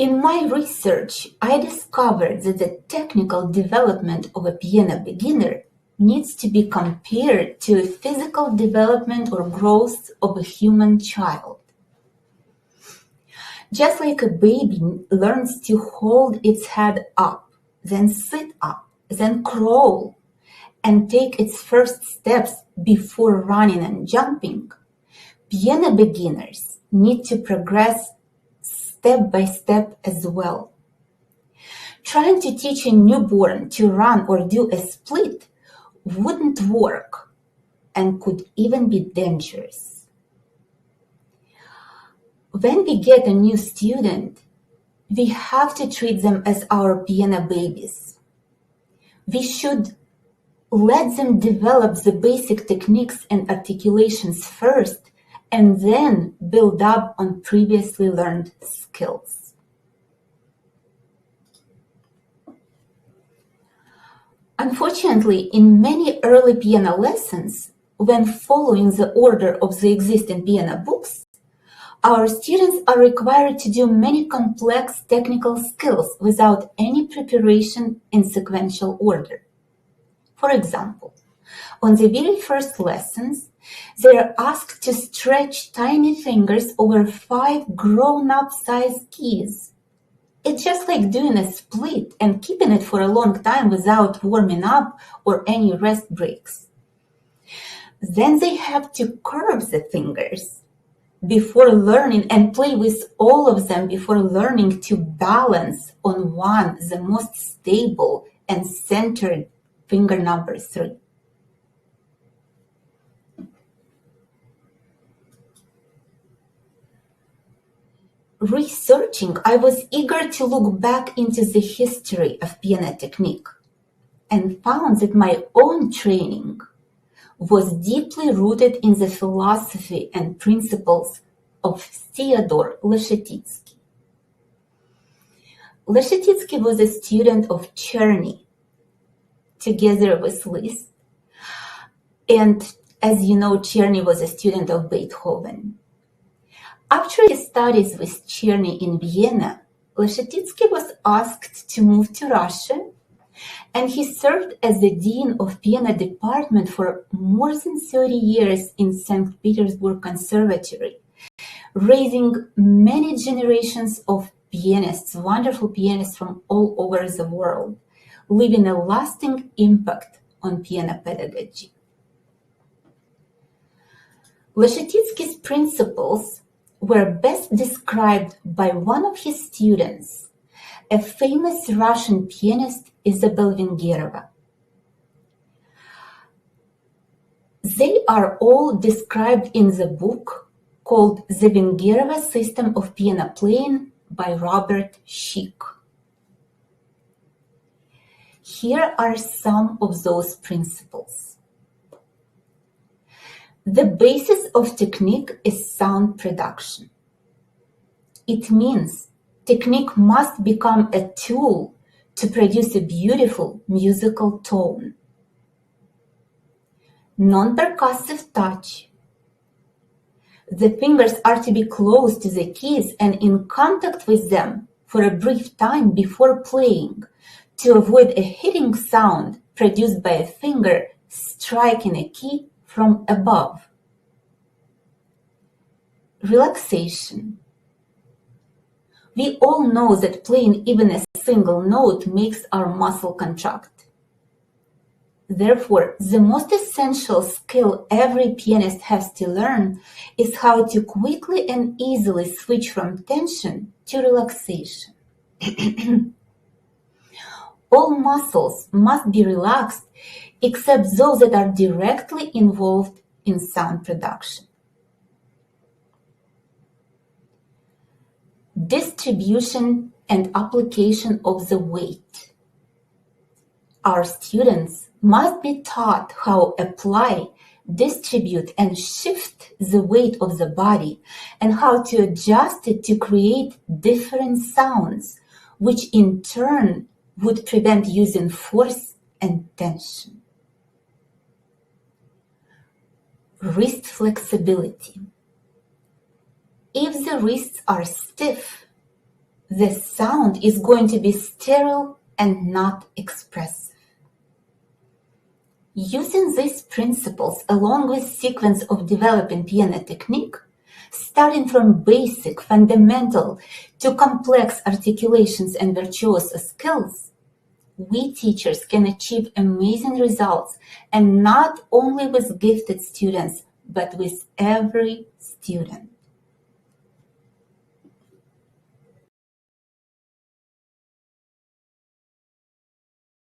In my research, I discovered that the technical development of a piano beginner needs to be compared to a physical development or growth of a human child. Just like a baby learns to hold its head up, then sit up, then crawl, and take its first steps before running and jumping, piano beginners need to progress step by step as well. Trying to teach a newborn to run or do a split wouldn't work and could even be dangerous. When we get a new student, we have to treat them as our piano babies. We should let them develop the basic techniques and articulations first, and then build up on previously learned skills. Unfortunately, in many early piano lessons, when following the order of the existing piano books, our students are required to do many complex technical skills without any preparation in sequential order. For example, on the very first lessons, they are asked to stretch tiny fingers over 5 grown-up size keys. It's just like doing a split and keeping it for a long time without warming up or any rest breaks. Then they have to curve the fingers before learning and play with all of them before learning to balance on one, the most stable and centered finger number 3. Researching, I was eager to look back into the history of piano technique and found that my own training was deeply rooted in the philosophy and principles of Theodore Leschetizky. Leschetizky was a student of Czerny, together with Liszt, and as you know, Czerny was a student of Beethoven. After his studies with Czerny in Vienna, Leschetizky was asked to move to Russia, and he served as the dean of piano department for more than 30 years in St. Petersburg Conservatory, raising many generations of pianists, wonderful pianists from all over the world, leaving a lasting impact on piano pedagogy. Leschetizky's principles were best described by one of his students, a famous Russian pianist, Isabel Vengerova. They are all described in the book called The Vengerova System of Piano Playing by Robert Schick. Here are some of those principles. The basis of technique is sound production. It means technique must become a tool to produce a beautiful musical tone. Non-percussive touch. The fingers are to be close to the keys and in contact with them for a brief time before playing to avoid a hitting sound produced by a finger striking a key from above. Relaxation. We all know that playing even a single note makes our muscle contract. Therefore, the most essential skill every pianist has to learn is how to quickly and easily switch from tension to relaxation. All muscles must be relaxed except those that are directly involved in sound production. Distribution and application of the weight. Our students must be taught how apply, distribute, and shift the weight of the body and how to adjust it to create different sounds, which in turn would prevent using force and tension. Wrist flexibility. If the wrists are stiff, the sound is going to be sterile and not expressive. Using these principles along with sequence of developing piano technique, starting from basic, fundamental to complex articulations and virtuoso skills, we teachers can achieve amazing results, and not only with gifted students, but with every student.